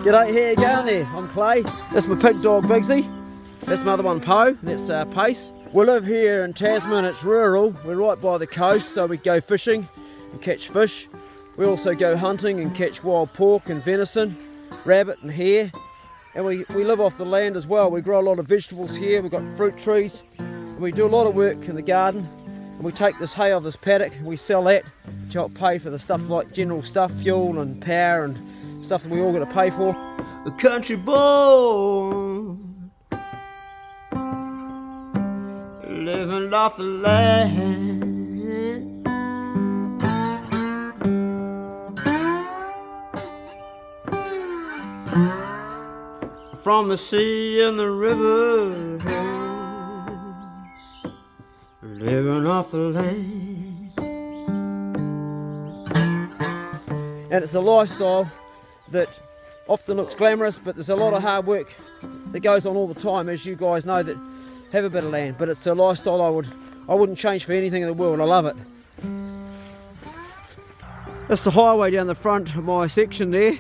G'day, how you going there? I'm Clay. That's my pig dog Bigsy. That's my other one Poe. That's Pace. We live here in Tasman. It's rural. We're right by the coast, so we go fishing and catch fish. We also go hunting and catch wild pork and venison, rabbit and hare. And we live off the land as well. We grow a lot of vegetables here. We've got fruit trees. And we do a lot of work in the garden. And we take this hay off this paddock and we sell that to help pay for the stuff like general stuff, fuel and power and stuff that we all got to pay for. The country boy, living off the land. From the sea and the rivers, living off the land. And it's a lifestyle that often looks glamorous, but there's a lot of hard work that goes on all the time, as you guys know that have a bit of land. But it's a lifestyle I wouldn't change for anything in the world. I love it. That's the highway down the front of my section there,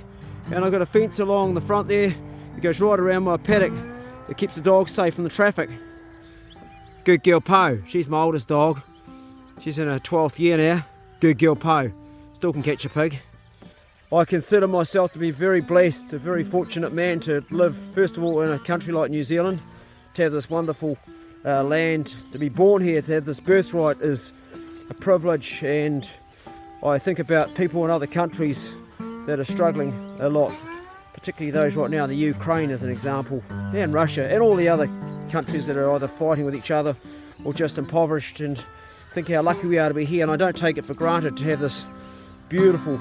and I've got a fence along the front there. It goes right around my paddock. It keeps the dogs safe from the traffic. Good girl Poe, she's my oldest dog. She's in her 12th year now. Good girl Poe, still can catch a pig. I consider myself to be very blessed, a very fortunate man to live first of all in a country like New Zealand, to have this wonderful land, to be born here, to have this birthright is a privilege. And I think about people in other countries that are struggling a lot, particularly those right now in the Ukraine as an example, and Russia, and all the other countries that are either fighting with each other or just impoverished, and think how lucky we are to be here. And I don't take it for granted to have this beautiful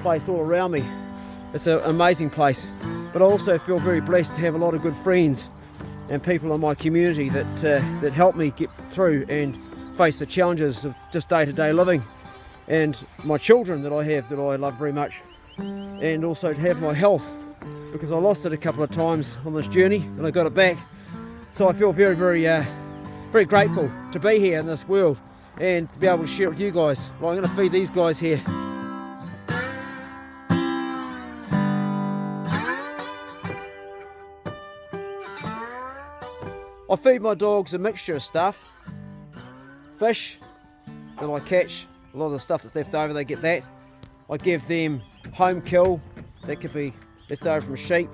place all around me. It's an amazing place, but I also feel very blessed to have a lot of good friends and people in my community that help me get through and face the challenges of just day-to-day living, and my children that I have that I love very much. And also to have my health, because I lost it a couple of times on this journey and I got it back. So I feel very, very grateful to be here in this world and to be able to share it with you guys. Well, I'm going to feed these guys here. I feed my dogs a mixture of stuff. Fish that I catch, a lot of the stuff that's left over, they get that. I give them home kill, that could be left over from sheep,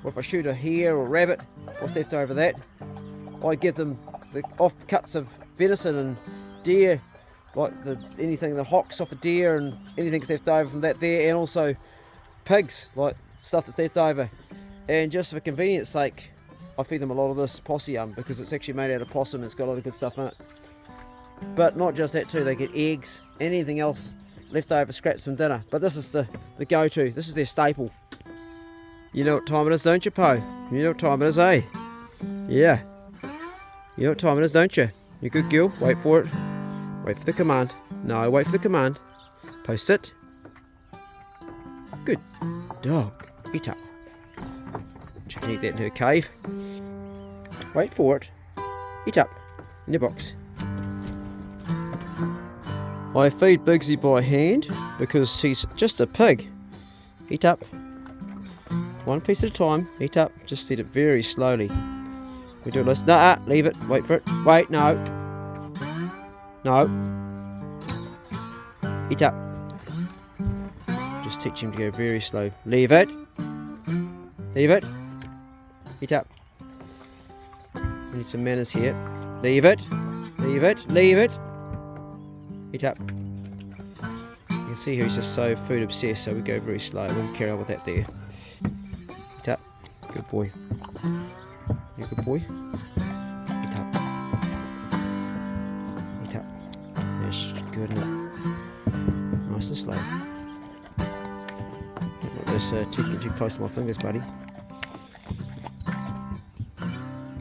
or if I shoot a hare or rabbit, what's left over that. I give them the offcuts of venison and deer, like anything, the hocks off a deer and anything that's left over from that there, and also pigs, like stuff that's left over. And just for convenience sake, I feed them a lot of this possum because it's actually made out of possum, it's got a lot of good stuff in it. But not just that too, they get eggs, anything else leftover scraps from dinner. But this is the go-to, this is their staple. You know what time it is, don't you, Poe? You know what time it is, eh? Yeah. You know what time it is, don't you? You good girl, wait for it. Wait for the command. No, wait for the command. Poe, sit. Good dog. Eat up. She can eat that in her cave. Wait for it. Eat up. In your box. I feed Bigsy by hand because he's just a pig. Eat up. One piece at a time. Eat up. Just eat it very slowly. We do this. Nah, leave it. Wait for it. Wait, no. No. Eat up. Just teach him to go very slow. Leave it. Leave it. Eat up. We need some manners here. Leave it. Leave it. Leave it. Eat up. You can see here he's just so food obsessed, so we go very slow. We'll carry on with that there. Eat up. Good boy. You're a good boy. Eat up. Eat up. Yes, good enough. Nice and slow. Don't want this too close to my fingers, buddy.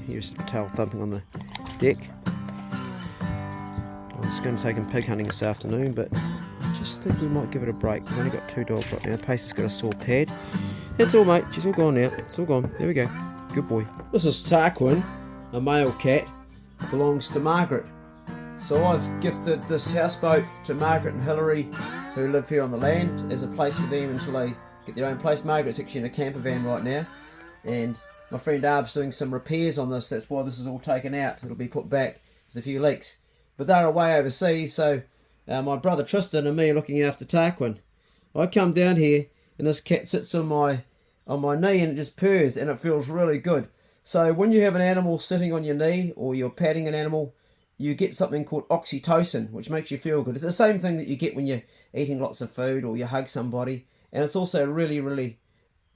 Here's the tail thumping on the deck. I was going to take him pig hunting this afternoon, but I just think we might give it a break. We've only got 2 dogs right now. Pace has got a sore pad. That's all, mate. She's all gone now. It's all gone. There we go. Good boy. This is Tarquin, a male cat. Belongs to Margaret. So I've gifted this houseboat to Margaret and Hillary, who live here on the land, as a place for them until they get their own place. Margaret's actually in a camper van right now, and my friend Arb's doing some repairs on this. That's why this is all taken out. It'll be put back. There's a few leaks, but they're away overseas, so my brother Tristan and me are looking after Tarquin. I come down here and this cat sits on my knee and it just purrs and it feels really good. So when you have an animal sitting on your knee or you're patting an animal, you get something called oxytocin, which makes you feel good. It's the same thing that you get when you're eating lots of food or you hug somebody, and it's also really, really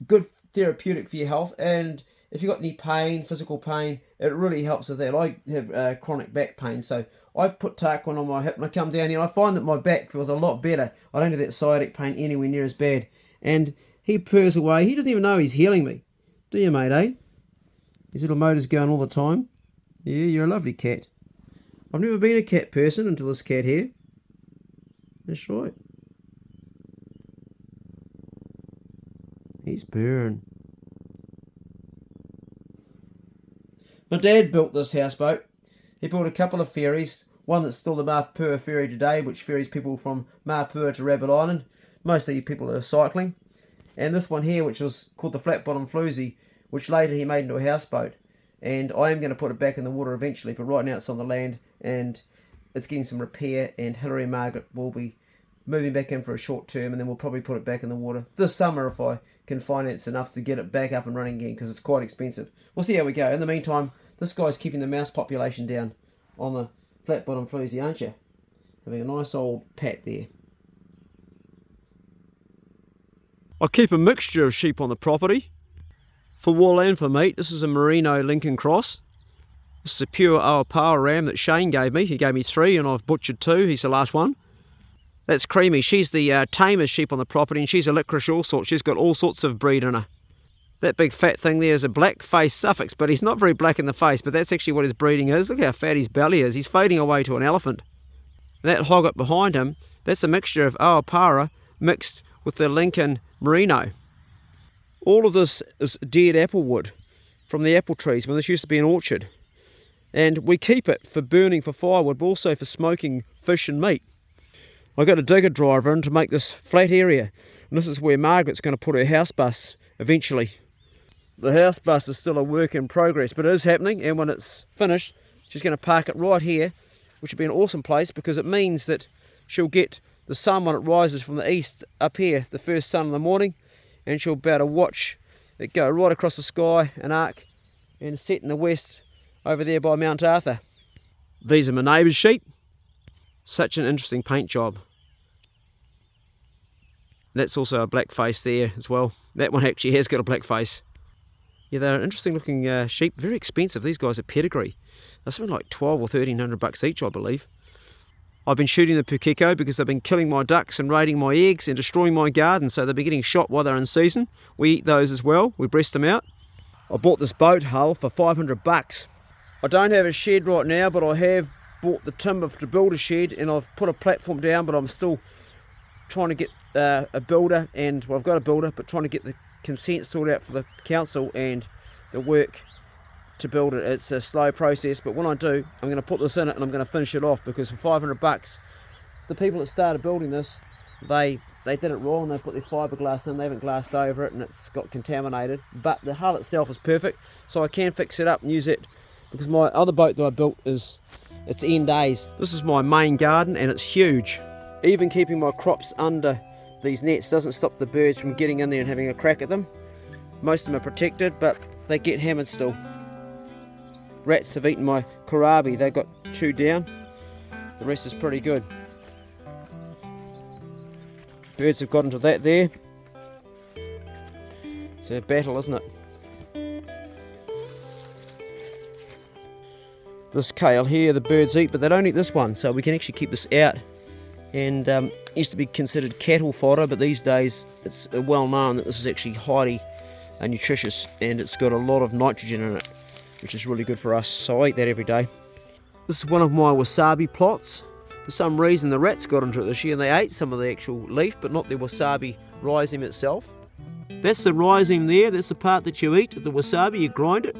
good therapeutic for your health. And if you've got any pain, physical pain, it really helps with that. I have chronic back pain, so I put Tarquin on my hip and I come down here and I find that my back feels a lot better. I don't have that sciatic pain anywhere near as bad. And he purrs away. He doesn't even know he's healing me. Do you, mate, eh? His little motor's going all the time. Yeah, you're a lovely cat. I've never been a cat person until this cat here. That's right. He's purring. My dad built this houseboat. He built a couple of ferries. One that's still the Mapua ferry today, which ferries people from Mapua to Rabbit Island. Mostly people that are cycling. And this one here, which was called the Flat Bottom Floozy, which later he made into a houseboat. And I am going to put it back in the water eventually, but right now it's on the land and it's getting some repair, and Hilary and Margaret will be moving back in for a short term, and then we'll probably put it back in the water this summer if I can finance enough to get it back up and running again, because it's quite expensive. We'll see how we go. In the meantime, this guy's keeping the mouse population down on the Flat Bottom Floozy, aren't you? Having a nice old pat there. I keep a mixture of sheep on the property, for wool and for meat. This is a Merino Lincoln Cross. This is a pure Aopa'a ram that Shane gave me. He gave me 3 and I've butchered 2. He's the last one. That's Creamy. She's the tamest sheep on the property, and she's a licorice all sorts. She's got all sorts of breed in her. That big fat thing there is a black face suffix, but he's not very black in the face, but that's actually what his breeding is. Look how fat his belly is. He's fading away to an elephant. That hogget behind him, that's a mixture of Aopa'a mixed with the Lincoln Merino. All of this is dead apple wood from the apple trees when this used to be an orchard. And we keep it for burning for firewood, but also for smoking fish and meat. I got a digger driver in to make this flat area, and this is where Margaret's going to put her house bus eventually. The house bus is still a work in progress, but it is happening, and when it's finished, she's going to park it right here, which would be an awesome place because it means that she'll get the sun when it rises from the east up here, the first sun in the morning, and she'll be able to watch it go right across the sky and arc and set in the west over there by Mount Arthur. These are my neighbour's sheep. Such an interesting paint job. That's also a black face there as well. That one actually has got a black face. Yeah, they're interesting looking sheep. Very expensive. These guys are pedigree. They're something like $1,200 or $1,300 each, I believe. I've been shooting the pukeko because they've been killing my ducks and raiding my eggs and destroying my garden, so they'll be getting shot while they're in season. We eat those as well. We breast them out. I bought this boat hull for $500. I don't have a shed right now, but I have bought the timber to build a shed, and I've put a platform down, but I'm still trying to get a builder, and well, I've got a builder, but trying to get the consent sorted out for the council and the work to build it. It's a slow process, but when I do, I'm going to put this in it and I'm going to finish it off, because for $500, the people that started building this, they did it wrong. They put their fiberglass in, they haven't glassed over it, and it's got contaminated. But the hull itself is perfect, so I can fix it up and use it, because my other boat that I built it's end days. This is my main garden and it's huge. Even keeping my crops under these nets doesn't stop the birds from getting in there and having a crack at them. Most of them are protected, but they get hammered still. Rats have eaten my kohlrabi. They got chewed down. The rest is pretty good. Birds have got into that there. It's a battle, isn't it? This kale here, the birds eat, but they don't eat this one, so we can actually keep this out. And it used to be considered cattle fodder, but these days it's well known that this is actually highly nutritious, and it's got a lot of nitrogen in it, which is really good for us, so I eat that every day. This is one of my wasabi plots. For some reason the rats got into it this year and they ate some of the actual leaf, but not the wasabi rhizome itself. That's the rhizome there, that's the part that you eat, the wasabi, you grind it,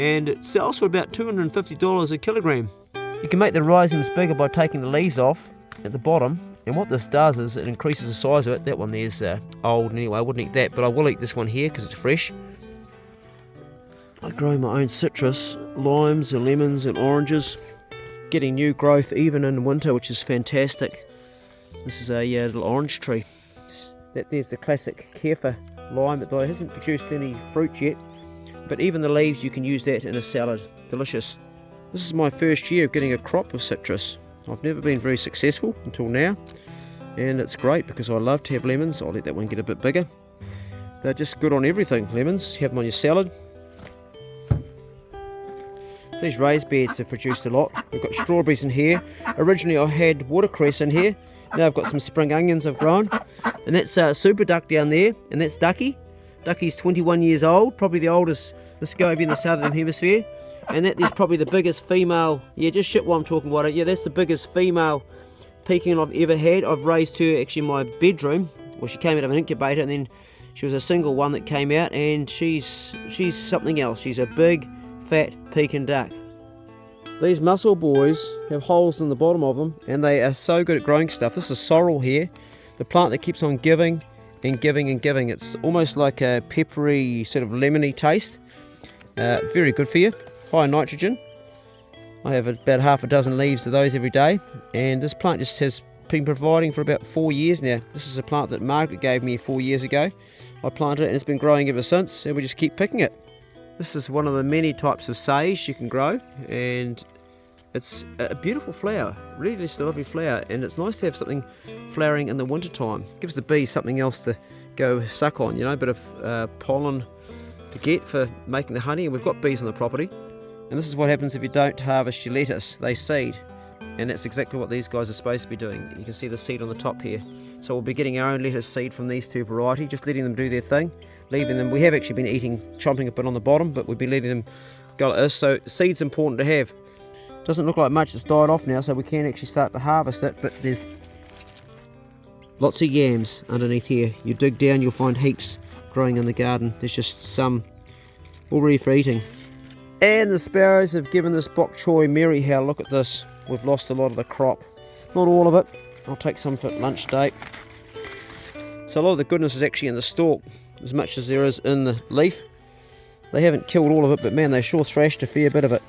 and it sells for about $250 a kilogram. You can make the rhizomes bigger by taking the leaves off at the bottom And what this does is it increases the size of it. That one there's old anyway, I wouldn't eat that, but I will eat this one here because it's fresh. I grow my own citrus, limes and lemons and oranges, getting new growth even in winter, which is fantastic. This is a little orange tree. There's the classic Kefir lime that hasn't produced any fruit yet, but even the leaves you can use that in a salad. Delicious. This is my first year of getting a crop of citrus. I've never been very successful until now, and it's great because I love to have lemons. I'll let that one get a bit bigger. They're just good on everything, lemons. You have them on your salad. These raised beds have produced a lot. We've got strawberries in here. Originally I had watercress in here. Now I've got some spring onions I've grown. And that's Super Duck down there, and that's Ducky. Ducky's 21 years old, probably the oldest Muscovy in the southern hemisphere. And that is probably the biggest female, just shit while I'm talking about it. Yeah, that's the biggest female pekin I've ever had. I've raised her actually in my bedroom. Well, she came out of an incubator, and then she was a single one that came out, and she's something else. She's a big, fat Pekin duck. These mussel boys have holes in the bottom of them, and they are so good at growing stuff. This is sorrel here, the plant that keeps on giving and giving and giving. It's almost like a peppery, sort of lemony taste. Very good for you. High nitrogen. I have about half a dozen leaves of those every day, and this plant just has been providing for about 4 years now. This is a plant that Margaret gave me 4 years ago. I planted it and it's been growing ever since, and we just keep picking it. This is one of the many types of sage you can grow, and it's a beautiful flower, really just a lovely flower, and it's nice to have something flowering in the winter time. It gives the bees something else to go suck on, a bit of pollen to get for making the honey, and we've got bees on the property. And this is what happens if you don't harvest your lettuce. They seed, and that's exactly what these guys are supposed to be doing. You can see the seed on the top here. So we'll be getting our own lettuce seed from these two varieties, just letting them do their thing, leaving them. We have actually been chomping a bit on the bottom, but we've been letting them go like this. So seed's important to have. Doesn't look like much, it's died off now, so we can actually start to harvest it, but there's lots of yams underneath here. You dig down, you'll find heaps growing in the garden. There's just some all ready for eating. And the sparrows have given this bok choy merry how. Look at this. We've lost a lot of the crop. Not all of it. I'll take some for lunch date. So a lot of the goodness is actually in the stalk, as much as there is in the leaf. They haven't killed all of it, but man, they sure thrashed a fair bit of it.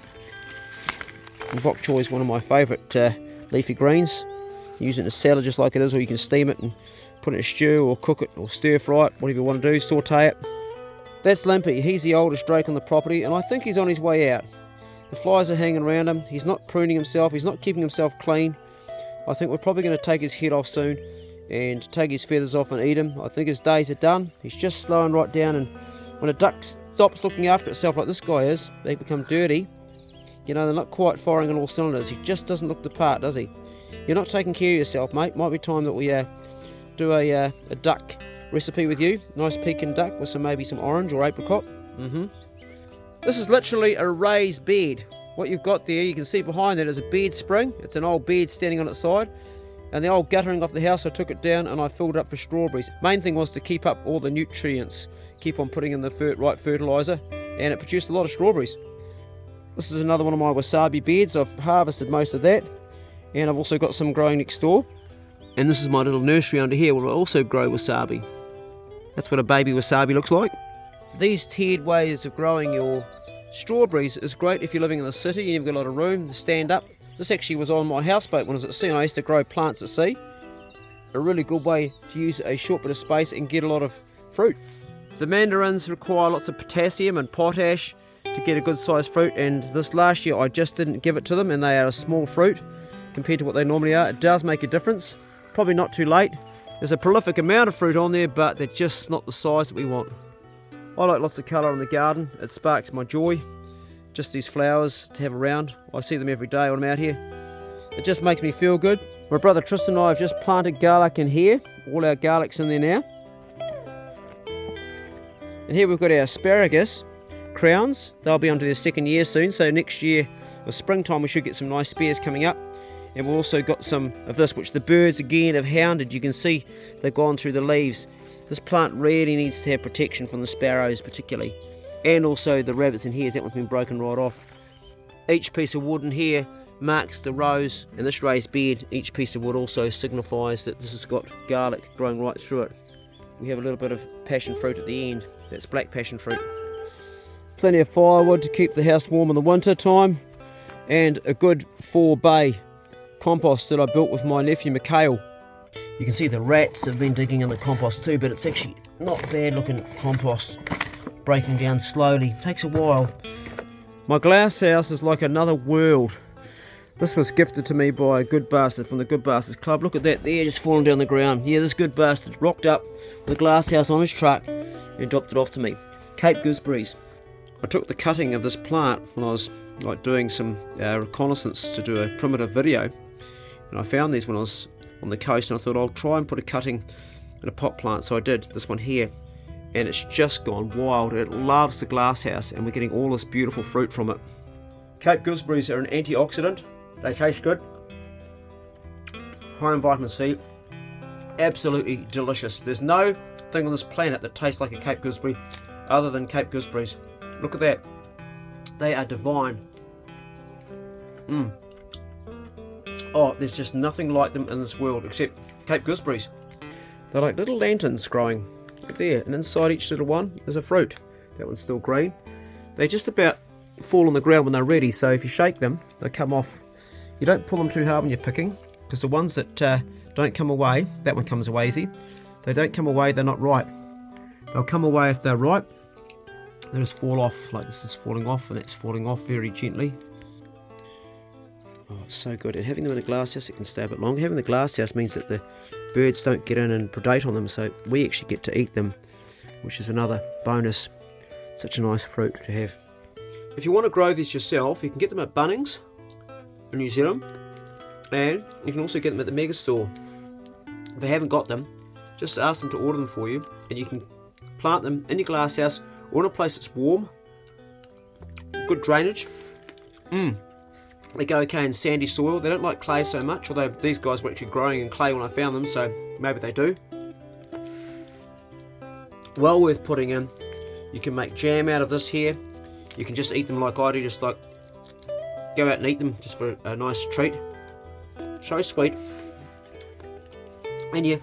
And bok choy is one of my favourite leafy greens. You use it in a salad just like it is, or you can steam it and put it in a stew, or cook it, or stir fry it, whatever you want to do, saute it. That's Limpy. He's the oldest drake on the property, and I think he's on his way out. The flies are hanging around him. He's not pruning himself. He's not keeping himself clean. I think we're probably going to take his head off soon and take his feathers off and eat him. I think his days are done. He's just slowing right down, and when a duck stops looking after itself like this guy is, they become dirty. They're not quite firing on all cylinders. He just doesn't look the part, does he? You're not taking care of yourself, mate. Might be time that we do a duck recipe with you. Nice Pekin duck with maybe some orange or apricot. This is literally a raised bed. What you've got there, you can see behind that is a bed spring. It's an old bed standing on its side. And the old guttering off the house, I took it down and I filled it up for strawberries. Main thing was to keep up all the nutrients, keep on putting in the right fertiliser, and it produced a lot of strawberries. This is another one of my wasabi beds. I've harvested most of that, and I've also got some growing next door. And this is my little nursery under here where I also grow wasabi. That's what a baby wasabi looks like. These tiered ways of growing your strawberries is great if you're living in the city and you've got a lot of room to stand up. This actually was on my houseboat when I was at sea, and I used to grow plants at sea. A really good way to use a short bit of space and get a lot of fruit. The mandarins require lots of potassium and potash to get a good sized fruit, and this last year I just didn't give it to them, and they are a small fruit compared to what they normally are. It does make a difference. Probably not too late. There's a prolific amount of fruit on there, but they're just not the size that we want. I like lots of colour in the garden. It sparks my joy. Just these flowers to have around. I see them every day when I'm out here. It just makes me feel good. My brother Tristan and I have just planted garlic in here. All our garlic's in there now. And here we've got our asparagus crowns. They'll be onto their second year soon, so next year, or springtime, we should get some nice spears coming up. And we've also got some of this, which the birds again have hounded. You can see they've gone through the leaves. This plant really needs to have protection from the sparrows particularly. And also the rabbits in here, that one's been broken right off. Each piece of wood in here marks the rows, and this raised bed, each piece of wood also signifies that this has got garlic growing right through it. We have a little bit of passion fruit at the end, that's black passion fruit. Plenty of firewood to keep the house warm in the winter time, and a good 4-bay compost that I built with my nephew Mikhail. You can see the rats have been digging in the compost too, but it's actually not bad looking compost, breaking down slowly, takes a while. My glass house is like another world. This was gifted to me by a good bastard from the Good Bastards Club. Look at that there, just falling down the ground. Yeah, this good bastard rocked up with a glass house on his truck and dropped it off to me. Cape gooseberries. I took the cutting of this plant when I was doing some reconnaissance to do a primitive video, and I found these when I was on the coast, and I thought I'll try and put a cutting in a pot plant. So I did, this one here, and it's just gone wild. It loves the glass house, and we're getting all this beautiful fruit from it. Cape gooseberries are an antioxidant. They taste good, high in vitamin C, absolutely delicious. There's no thing on this planet that tastes like a Cape gooseberry other than Cape gooseberries. Look at that, they are divine. Oh, there's just nothing like them in this world except Cape gooseberries. They're like little lanterns growing. Look there, and inside each little one is a fruit. That one's still green. They just about fall on the ground when they're ready, so if you shake them, they come off. You don't pull them too hard when you're picking, because the ones that don't come away, that one comes away easy. They don't come away, they're not ripe. They'll come away if they're ripe. They just fall off, like this is falling off, and that's falling off very gently. Oh, it's so good. And having them in a glass house, it can stay a bit longer. Having the glass house means that the birds don't get in and predate on them, so we actually get to eat them, which is another bonus. Such a nice fruit to have. If you want to grow these yourself, you can get them at Bunnings in New Zealand, and you can also get them at the mega store. If they haven't got them, just ask them to order them for you, and you can plant them in your glass house or in a place that's warm, good drainage. They go okay in sandy soil. They don't like clay so much, although these guys were actually growing in clay when I found them, so maybe they do. Well worth putting in. You can make jam out of this here. You can just eat them like I do, just like go out and eat them just for a nice treat. So sweet. And you've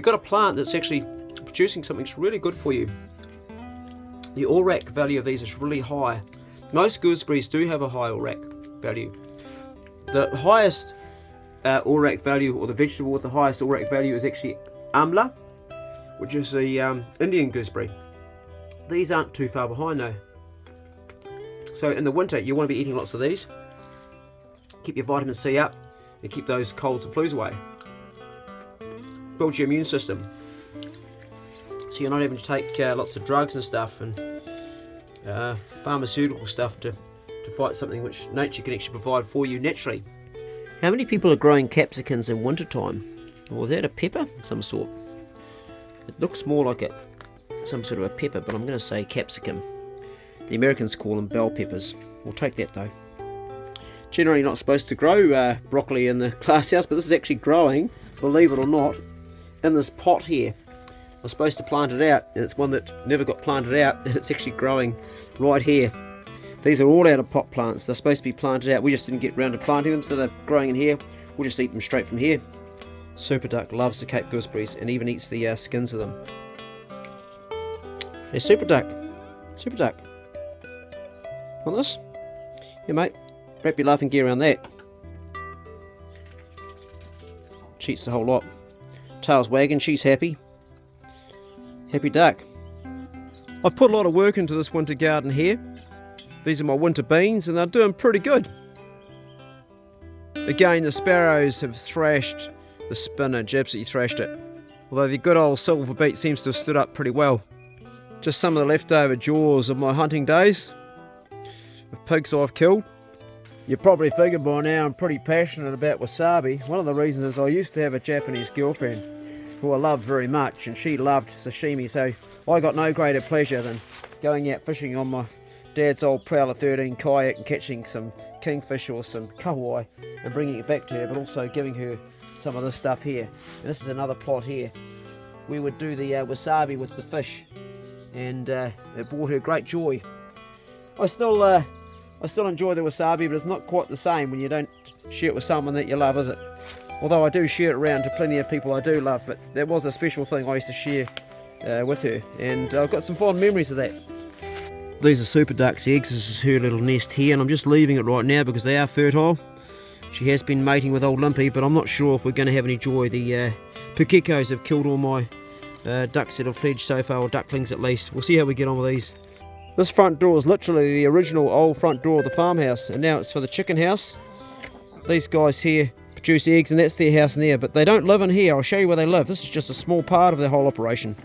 got a plant that's actually producing something that's really good for you. The ORAC value of these is really high. Most gooseberries do have a high ORAC value. The highest ORAC value, or the vegetable with the highest ORAC value, is actually amla, which is the Indian gooseberry. These aren't too far behind though. So in the winter you want to be eating lots of these. Keep your vitamin C up and keep those colds and flus away. Build your immune system, so you're not having to take lots of drugs and stuff and pharmaceutical stuff to fight something which nature can actually provide for you naturally. How many people are growing capsicums in winter time? Or is that a pepper of some sort? It looks more like some sort of a pepper, but I'm going to say capsicum. The Americans call them bell peppers. We'll take that though. Generally not supposed to grow broccoli in the glass house, but this is actually growing, believe it or not, in this pot here. I was supposed to plant it out, and it's one that never got planted out, and it's actually growing right here. These are all out of pot plants. They're supposed to be planted out. We just didn't get around to planting them, so they're growing in here. We'll just eat them straight from here. Super Duck loves the Cape gooseberries and even eats the skins of them. Hey, Super Duck. Super Duck. Want this? Here, mate. Wrap your laughing gear around that. She eats the whole lot. Tail's wagging. She's happy. Happy duck. I've put a lot of work into this winter garden here. These are my winter beans, and they're doing pretty good. Again, the sparrows have thrashed the spinach, absolutely thrashed it. Although the good old silver beet seems to have stood up pretty well. Just some of the leftover jaws of my hunting days of pigs I've killed. You probably figured by now I'm pretty passionate about wasabi. One of the reasons is I used to have a Japanese girlfriend who I loved very much, and she loved sashimi, so I got no greater pleasure than going out fishing on my Dad's old Prowler 13 kayak and catching some kingfish or some kahawai and bringing it back to her, but also giving her some of this stuff here. And this is another plot here. We would do the wasabi with the fish, and it brought her great joy. I still enjoy the wasabi, but it's not quite the same when you don't share it with someone that you love, is it? Although I do share it around to plenty of people I do love, but that was a special thing I used to share with her, and I've got some fond memories of that. These are Super Duck's eggs. This is her little nest here, and I'm just leaving it right now because they are fertile. She has been mating with old Limpy, but I'm not sure if we're going to have any joy. The Pukekos have killed all my ducks that have fledged so far, or ducklings at least. We'll see how we get on with these. This front door is literally the original old front door of the farmhouse, and now it's for the chicken house. These guys here produce eggs, and that's their house in there, but they don't live in here. I'll show you where they live. This is just a small part of their whole operation.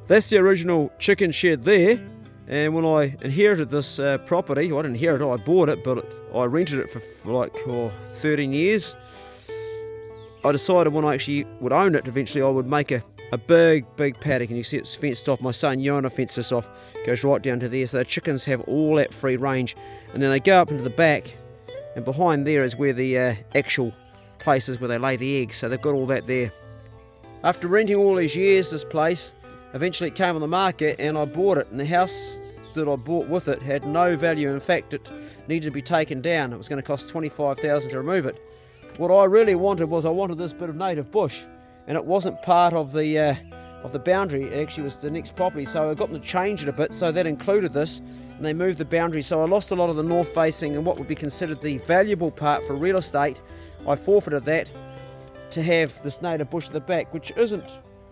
That's the original chicken shed there, and when I inherited this property, well, I didn't inherit it, I bought it, but I rented it for like 13 years. I decided when I actually would own it, eventually I would make a big paddock, and you see it's fenced off. My son Yona fenced this off, goes right down to there, so the chickens have all that free range, and then they go up into the back, and behind there is where the actual place is where they lay the eggs, so they've got all that there. After renting all these years, this place, eventually it came on the market and I bought it, and the house that I bought with it had no value. In fact, it needed to be taken down. It was going to cost $25,000 to remove it. What I really wanted was I wanted this bit of native bush, and it wasn't part of the boundary. It actually was the next property, so I got them to change it a bit, so that included this, and they moved the boundary, so I lost a lot of the north facing and what would be considered the valuable part for real estate. I forfeited that to have this native bush at the back, which isn't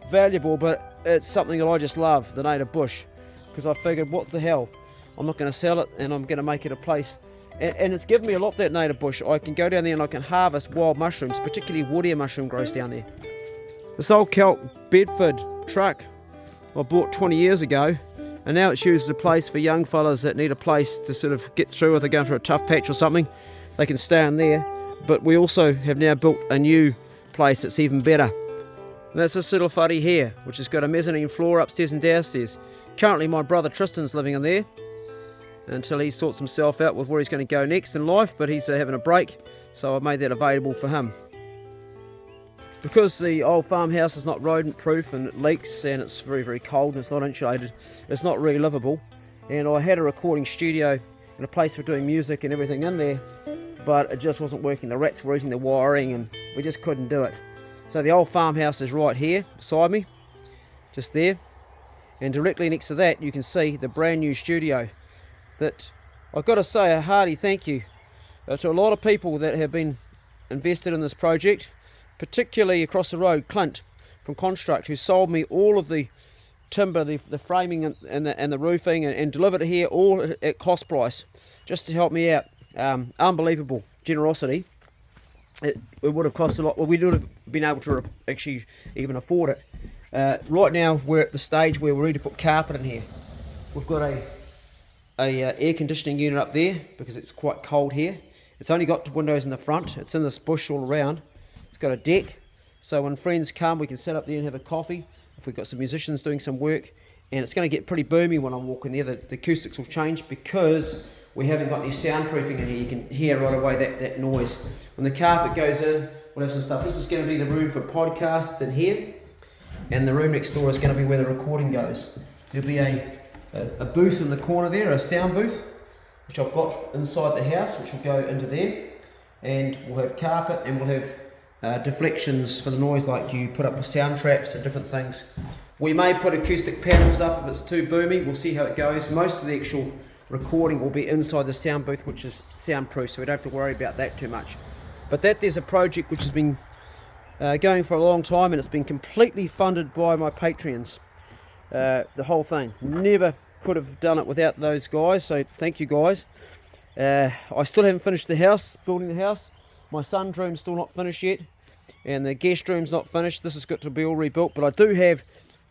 valuable, but it's something that I just love, the native bush, because I figured, what the hell, I'm not going to sell it, and I'm going to make it a place, and it's given me a lot, that native bush. I can go down there and I can harvest wild mushrooms, particularly woodier mushroom grows down there. This old kelp Bedford truck I bought 20 years ago, and now it's used as a place for young fellas that need a place to sort of get through if they're going through a tough patch or something. They can stay in there, but we also have now built a new place that's even better. And that's this little whare here, which has got a mezzanine floor upstairs and downstairs. Currently my brother Tristan's living in there until he sorts himself out with where he's going to go next in life, but he's having a break, so I've made that available for him. Because the old farmhouse is not rodent proof and it leaks and it's very cold and it's not insulated, it's not really livable, and I had a recording studio and a place for doing music and everything in there, but it just wasn't working. The rats were eating the wiring and we just couldn't do it. So the old farmhouse is right here beside me, just there, and directly next to that you can see the brand new studio that I've got to say a hearty thank you to a lot of people that have been invested in this project, particularly across the road, Clint from Construct, who sold me all of the timber, the framing and the roofing, and delivered it here all at cost price just to help me out. Unbelievable generosity. It would have cost a lot. Well, we would have been able to actually even afford it. Right now we're at the stage where we're ready to put carpet in here. We've got a air conditioning unit up there because it's quite cold here. It's only got windows in the front. It's in this bush all around. It's got a deck, so when friends come we can sit up there and have a coffee if we've got some musicians doing some work, and it's going to get pretty boomy when I'm walking there. The acoustics will change because we haven't got any soundproofing in here. You can hear right away that noise. When the carpet goes in, we'll have some stuff. This is going to be the room for podcasts in here, and the room next door is going to be where the recording goes. There'll be a booth in the corner there, a sound booth, which I've got inside the house, which will go into there, and we'll have carpet and we'll have deflections for the noise, like you put up with sound traps and different things. We may put acoustic panels up if it's too boomy. We'll see how it goes. Most of the actual recording will be inside the sound booth, which is soundproof, so we don't have to worry about that too much. But there's a project which has been going for a long time, and it's been completely funded by my Patreons. The whole thing. Never could have done it without those guys, so thank you guys. I still haven't finished the house, building the house. My son's room's still not finished yet, and the guest room's not finished. This has got to be all rebuilt, but I do have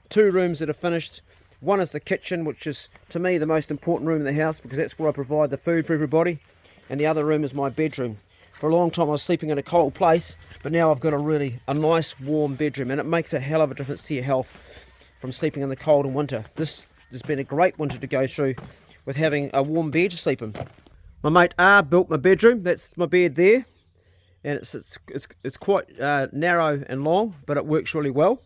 2 rooms that are finished. One is the kitchen, which is to me the most important room in the house because that's where I provide the food for everybody, and the other room is my bedroom. For a long time I was sleeping in a cold place, but now I've got a nice warm bedroom, and it makes a hell of a difference to your health from sleeping in the cold in winter. This has been a great winter to go through with having a warm bed to sleep in. My mate R built my bedroom. That's my bed there, and it's quite narrow and long, but it works really well.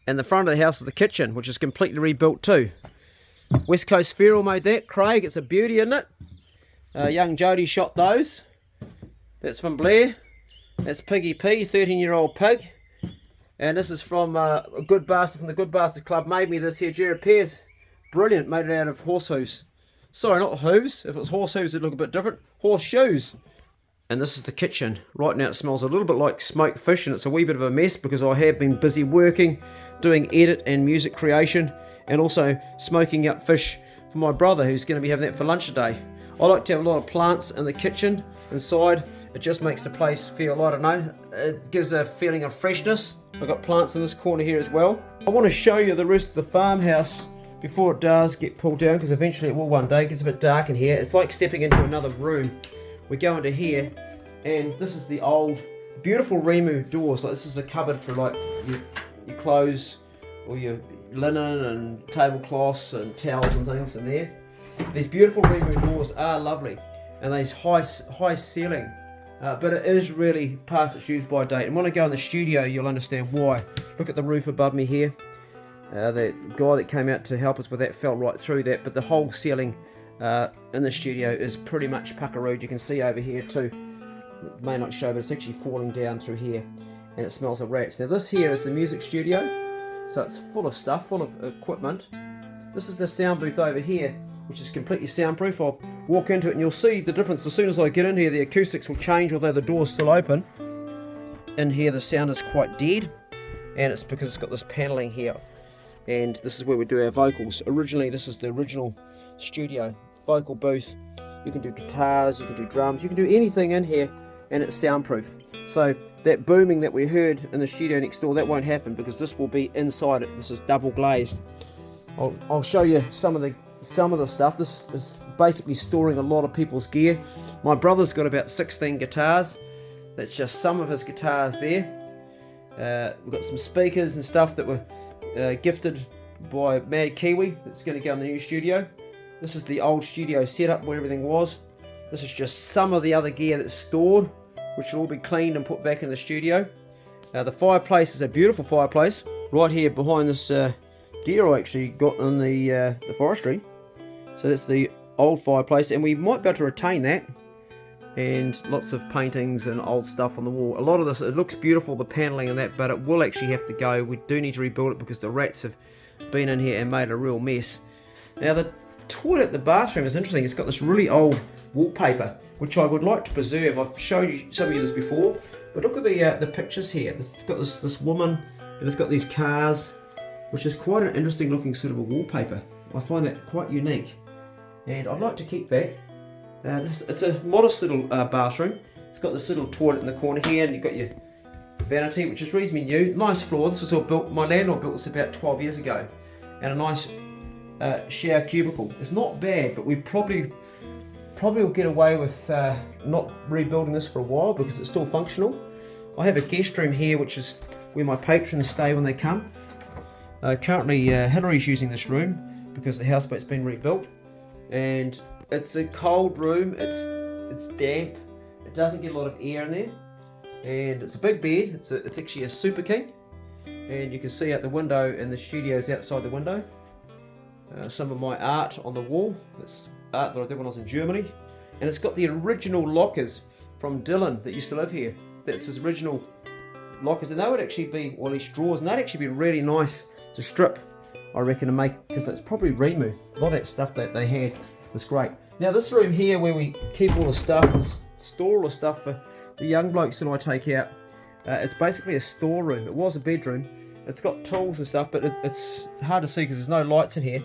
And the front of the house is the kitchen, which is completely rebuilt too. West Coast Feral made that. Craig, it's a beauty, isn't it? Young Jody shot those. That's from Blair. That's Piggy P, 13-year-old pig. And this is from a Good Bastard from the Good Bastard Club. Made me this here, Jared Pearce. Brilliant, made it out of horse hooves. Sorry, not hooves. If it was horse hooves, it'd look a bit different. Horseshoes. And this is the kitchen. Right now it smells a little bit like smoked fish, and it's a wee bit of a mess because I have been busy working, doing edit and music creation, and also smoking up fish for my brother who's going to be having that for lunch today. I like to have a lot of plants in the kitchen inside. It just makes the place feel, I don't know, it gives a feeling of freshness. I've got plants in this corner here as well. I want to show you the rest of the farmhouse before it does get pulled down, because eventually it will one day. It gets a bit dark in here. It's like stepping into another room. We go into here, and this is the old, beautiful Remu doors. Like, this is a cupboard for like your clothes or your linen and tablecloths and towels and things in there. These beautiful Remu doors are lovely, and these high ceiling, but it is really past its use by date. And when I go in the studio, you'll understand why. Look at the roof above me here. That guy that came out to help us with that fell right through that, but the whole ceiling in the studio is pretty much puckarooed. You can see over here too. It may not show, but it's actually falling down through here, and it smells of rats. Now this here is the music studio, so it's full of stuff, full of equipment. This is the sound booth over here, which is completely soundproof. I'll walk into it and you'll see the difference. As soon as I get in here, the acoustics will change, although the door's still open. In here the sound is quite dead, and it's because it's got this paneling here. And this is where we do our vocals. Originally, this is the original studio vocal booth. You can do guitars, you can do drums, you can do anything in here, and it's soundproof. So that booming that we heard in the studio next door, that won't happen because this will be inside it. This is double glazed. I'll show you some of the stuff. This is basically storing a lot of people's gear. My brother's got about 16 guitars. That's just some of his guitars there. We've got some speakers and stuff that were gifted by Mad Kiwi. That's going to go in the new studio. This is the old studio setup where everything was. This is just some of the other gear that's stored, which will all be cleaned and put back in the studio. The fireplace is a beautiful fireplace. Right here behind this deer I actually got in the forestry. So that's the old fireplace, and we might be able to retain that. And lots of paintings and old stuff on the wall. A lot of this, it looks beautiful, the paneling and that, but it will actually have to go. We do need to rebuild it because the rats have been in here and made a real mess. Now the toilet, the bathroom is interesting. It's got this really old wallpaper, which I would like to preserve. I've shown you some of you this before, but look at the pictures here. It's got this woman, and it's got these cars, which is quite an interesting looking sort of a wallpaper. I find that quite unique, and I'd like to keep that. It's a modest little bathroom. It's got this little toilet in the corner here, and you've got your vanity, which is reasonably new. Nice floor. This was all built, my landlord built this about 12 years ago. And a nice shower cubicle. It's not bad, but we probably will get away with not rebuilding this for a while because it's still functional. I have a guest room here, which is where my patrons stay when they come. Currently, Hillary's using this room because the houseboat's been rebuilt. And it's a cold room, it's damp, it doesn't get a lot of air in there, and it's a big bed. It's actually a Super King, and you can see out the window, and the studio's outside the window. Some of my art on the wall, that's art that I did when I was in Germany, and it's got the original lockers from Dylan that used to live here. That's his original lockers, and they would actually be, well, these drawers, and they'd actually be really nice to strip, I reckon, to make, because it's probably Remu. A lot of that stuff that they had was great. Now this room here where we keep all the stuff and store all the stuff for the young blokes that I take out, it's basically a storeroom. It was a bedroom. It's got tools and stuff, but it's hard to see because there's no lights in here.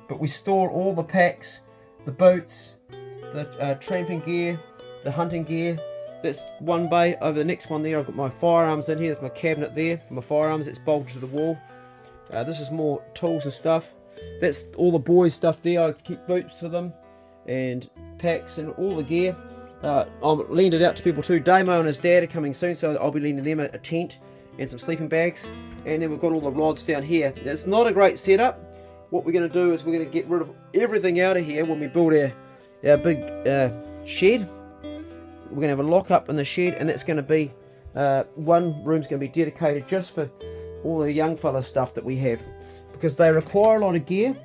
But we store all the packs, the boots, the tramping gear, the hunting gear. That's one bay. Over the next one there, I've got my firearms in here. There's my cabinet there for my firearms. It's bolted to the wall. This is more tools and stuff. That's all the boys' stuff there. I keep boots for them and packs and all the gear. I'll lend it out to people too. Damo and his dad are coming soon, so I'll be lending them a tent and some sleeping bags. And then we've got all the rods down here. It's not a great setup. What we're going to do is we're going to get rid of everything out of here when we build our big shed. We're going to have a lock up in the shed, and that's going to be one room's going to be dedicated just for all the young fella stuff that we have, because they require a lot of gear.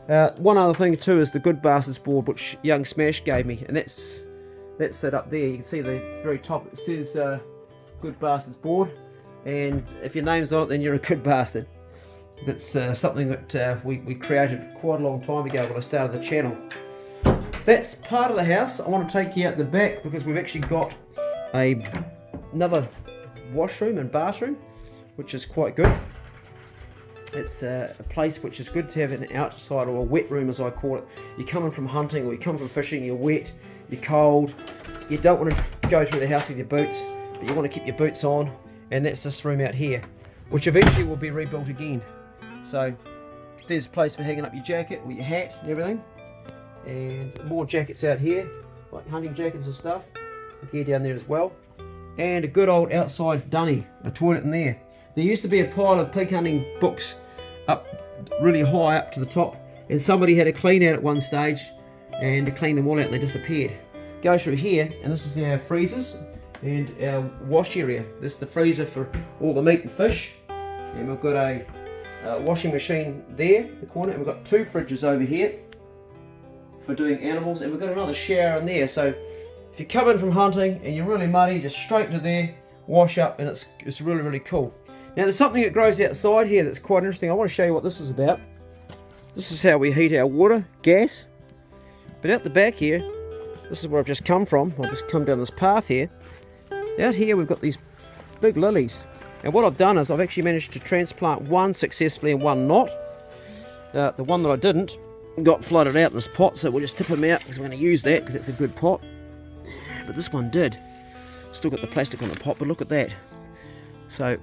One other thing too is the Good Bastards board, which young Smash gave me, and that's it up there. You can see the very top, it says Good Bastards board, and if your name's on it, then you're a good bastard. That's something that we created quite a long time ago when I started the channel. That's part of the house. I want to take you out the back because we've actually got another washroom and bathroom, which is quite good. It's a place which is good to have an outside, or a wet room as I call it. You're coming from hunting or you come from fishing, you're wet, you're cold, you don't want to go through the house with your boots, but you want to keep your boots on, and that's this room out here, which eventually will be rebuilt again. So there's a place for hanging up your jacket or your hat and everything, and more jackets out here, like hunting jackets and stuff, gear down there as well, and a good old outside dunny, a toilet in there. There used to be a pile of pig hunting books up really high up to the top, and somebody had a clean out at one stage and to clean them all out and they disappeared. Go through here, and this is our freezers and our wash area. This is the freezer for all the meat and fish, and we've got a washing machine there in the corner, and we've got 2 fridges over here for doing animals, and we've got another shower in there. So if you come in from hunting and you're really muddy, just straight to there, wash up, and it's really, really cool. Now there's something that grows outside here that's quite interesting. I want to show you what this is about. This is how we heat our water, gas. But out the back here, this is where I've just come from. I've just come down this path here. Out here we've got these big lilies. And what I've done is I've actually managed to transplant one successfully and one not. The one that I didn't got flooded out in this pot, so we'll just tip them out because we're going to use that because it's a good pot. But this one did. Still got the plastic on the pot, but look at that. So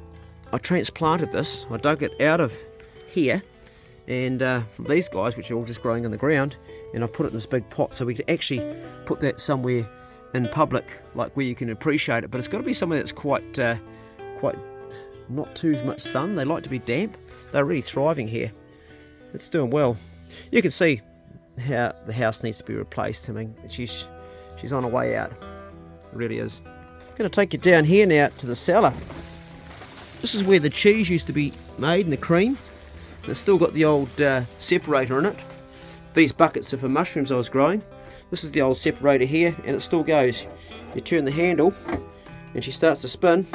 I transplanted this, I dug it out of here, and from these guys, which are all just growing in the ground, and I put it in this big pot so we could actually put that somewhere in public, like where you can appreciate it. But it's got to be somewhere that's quite not too much sun. They like to be damp. They're really thriving here. It's doing well. You can see how the house needs to be replaced. I mean, she's on her way out. It really is. I'm going to take you down here now to the cellar. This is where the cheese used to be made and the cream. It's still got the old separator in it. These buckets are for mushrooms I was growing. This is the old separator here, and it still goes. You turn the handle and she starts to spin,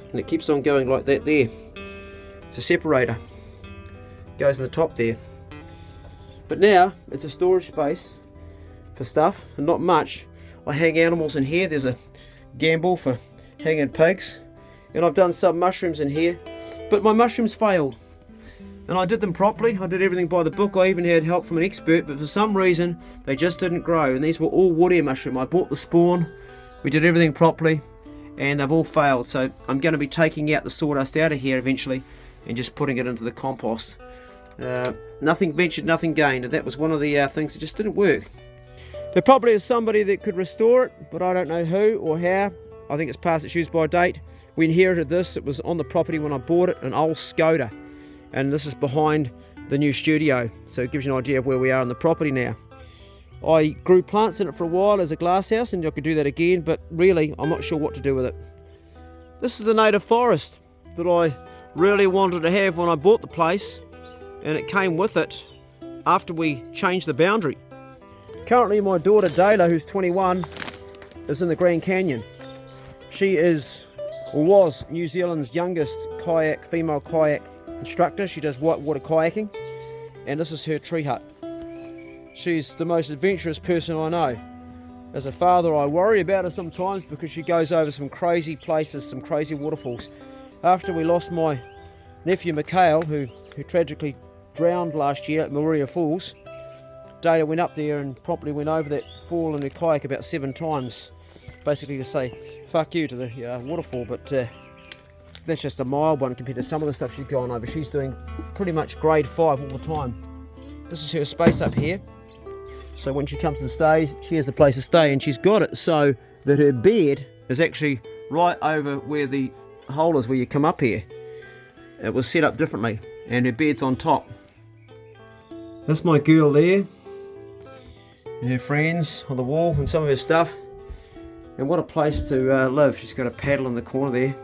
and it keeps on going like that there. It's a separator. Goes in the top there. But now it's a storage space for stuff, and not much. I hang animals in here. There's a gamble for hanging pigs. And I've done some mushrooms in here, but my mushrooms failed. And I did them properly. I did everything by the book. I even had help from an expert, but for some reason they just didn't grow. And these were all wood air mushroom. I bought the spawn, we did everything properly, and they've all failed. So I'm going to be taking out the sawdust out of here eventually and just putting it into the compost. Nothing ventured, nothing gained, and that was one of the things that just didn't work. There probably is somebody that could restore it, but I don't know who or how. I think it's past its use by date. We inherited this. It was on the property when I bought it, an old Skoda, and this is behind the new studio, so it gives you an idea of where we are on the property now. I grew plants in it for a while as a glasshouse, and I could do that again, but really I'm not sure what to do with it. This is the native forest that I really wanted to have when I bought the place, and it came with it after we changed the boundary. Currently my daughter Dayla, who's 21, is in the Grand Canyon. She is, or was, New Zealand's youngest female kayak instructor. She does whitewater kayaking, and this is her tree hut. She's the most adventurous person I know. As a father, I worry about her sometimes because she goes over some crazy places, some crazy waterfalls. After we lost my nephew Mikhail, who tragically drowned last year at Maria Falls, Data went up there and properly went over that fall in her kayak about 7 times, basically to say fuck you to the waterfall. But that's just a mild one compared to some of the stuff she's gone over. She's doing pretty much grade 5 all the time. This is her space up here, so when she comes and stays, she has a place to stay, and she's got it so that her bed is actually right over where the hole is where you come up here. It was set up differently, and her bed's on top. That's my girl there, and her friends on the wall, and some of her stuff. And what a place to live. She's got a paddle in the corner there,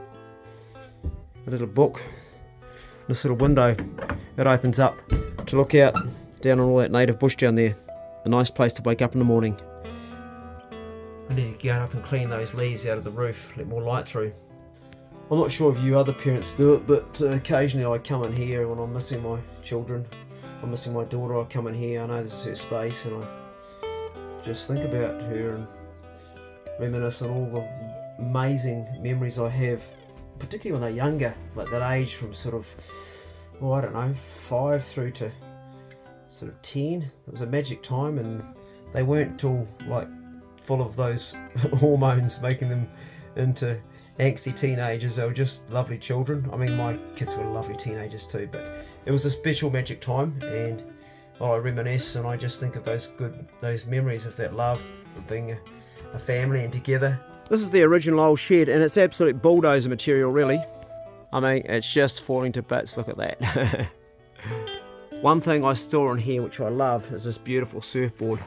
a little book, this little window. It opens up to look out down on all that native bush down there. A nice place to wake up in the morning. I need to get up and clean those leaves out of the roof, let more light through. I'm not sure if you other parents do it, but occasionally I come in here when I'm missing my children. I'm missing my daughter, I come in here, I know this is her space, and I just think about her and reminisce on all the amazing memories I have, particularly when they're younger, like that age from sort of, well, I don't know, 5 through to sort of 10. It was a magic time, and they weren't till like full of those hormones making them into angsty teenagers. They were just lovely children. I mean, my kids were lovely teenagers too, but it was a special magic time, and I reminisce and I just think of those memories of that love, of being a family and together. This is the original old shed, and it's absolute bulldozer material, really. I mean, it's just falling to bits. Look at that. One thing I store in here which I love is this beautiful surfboard,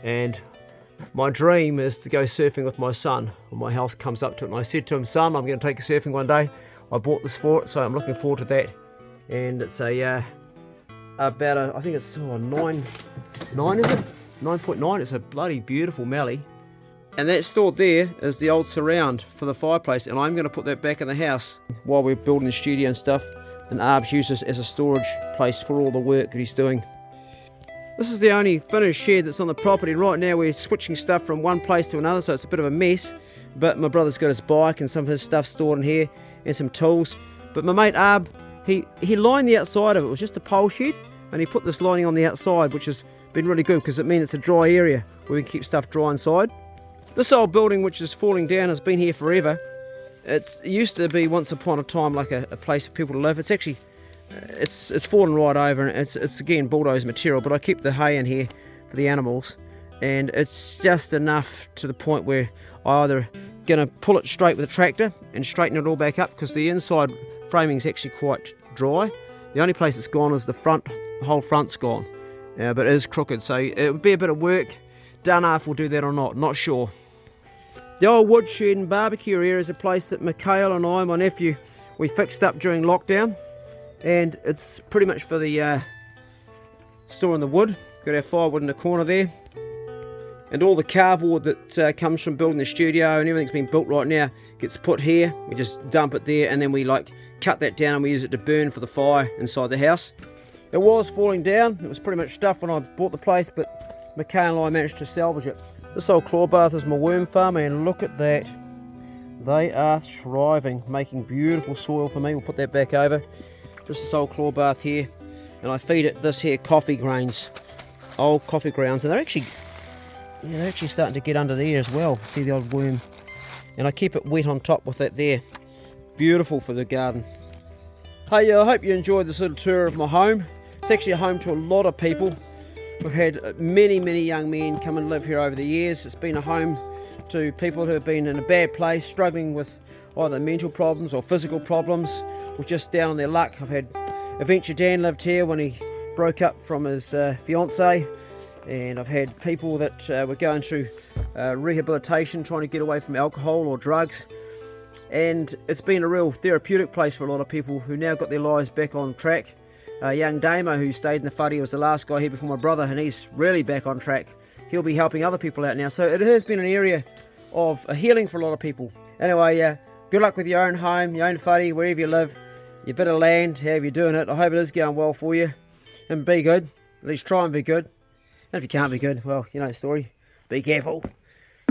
and my dream is to go surfing with my son when my health comes up to it. And I said to him, son, I'm going to take you surfing one day. I bought this for it, so I'm looking forward to that. And it's I think it's 9 is it? 9.9. It's a bloody beautiful mallee. And that stored there is the old surround for the fireplace, and I'm going to put that back in the house while we're building the studio and stuff. And Arb's uses it as a storage place for all the work that he's doing. This is the only finished shed that's on the property. Right now we're switching stuff from one place to another, so it's a bit of a mess. But my brother's got his bike and some of his stuff stored in here, and some tools. But my mate Arb, he lined the outside of it. It was just a pole shed, and he put this lining on the outside, which has been really good because it means it's a dry area where we can keep stuff dry inside. This old building, which is falling down, has been here forever. It used to be once upon a time like a place for people to live. It's actually it's fallen right over, and it's again bulldozer material, but I keep the hay in here for the animals, and it's just enough to the point where I either gonna pull it straight with a tractor and straighten it all back up, because the inside framing is actually quite dry. The only place it's gone is the front, whole front's gone, but it is crooked, so it would be a bit of work. Don't know if we'll do that or not sure. The old woodshed and barbecue area is a place that Mikhail and I, my nephew, we fixed up during lockdown, and it's pretty much for the storing the wood. Got our firewood in the corner there, and all the cardboard that comes from building the studio and everything's been built right now gets put here. We just dump it there, and then we cut that down and we use it to burn for the fire inside the house. It was falling down. It was pretty much stuff when I bought the place, but Mikhail and I managed to salvage it. This old claw bath is my worm farm, and look at that. They are thriving, making beautiful soil for me. We'll put that back over. Just this old claw bath here, and I feed it this here coffee grains, old coffee grounds, and they're actually starting to get under there as well. See the old worm, and I keep it wet on top with that there. Beautiful for the garden. Hey, I hope you enjoyed this little tour of my home. It's actually a home to a lot of people. We've had many young men come and live here over the years. It's been a home to people who have been in a bad place, struggling with either mental problems or physical problems, or just down on their luck. I've had Adventure Dan lived here when he broke up from his fiancée, and I've had people that were going through rehabilitation, trying to get away from alcohol or drugs. And it's been a real therapeutic place for a lot of people who now got their lives back on track. Young Damo, who stayed in the whare, was the last guy here before my brother, and he's really back on track. He'll be helping other people out now, so it has been an area of healing for a lot of people. Anyway, good luck with your own home, your own whare, wherever you live, your bit of land, however you're doing it. I hope it is going well for you, and be good. At least try and be good. And if you can't be good, well, you know the story. Be careful.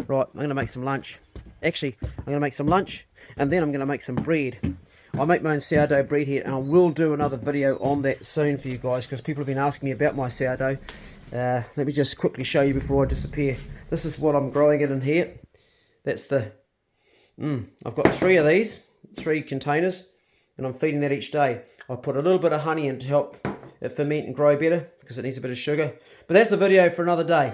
Right, I'm going to make some lunch. Actually, I'm going to make some lunch, and then I'm going to make some bread. I make my own sourdough bread here, and I will do another video on that soon for you guys, because people have been asking me about my sourdough. Let me just quickly show you before I disappear. This is what I'm growing it in here. That's the... I've got 3 of these, 3 containers, and I'm feeding that each day. I put a little bit of honey in to help it ferment and grow better, because it needs a bit of sugar. But that's a video for another day.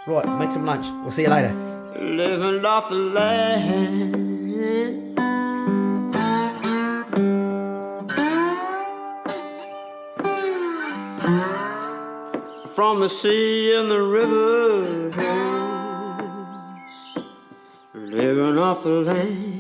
Right, make some lunch. We'll see you later. Living off the land. From the sea and the rivers, living off the land.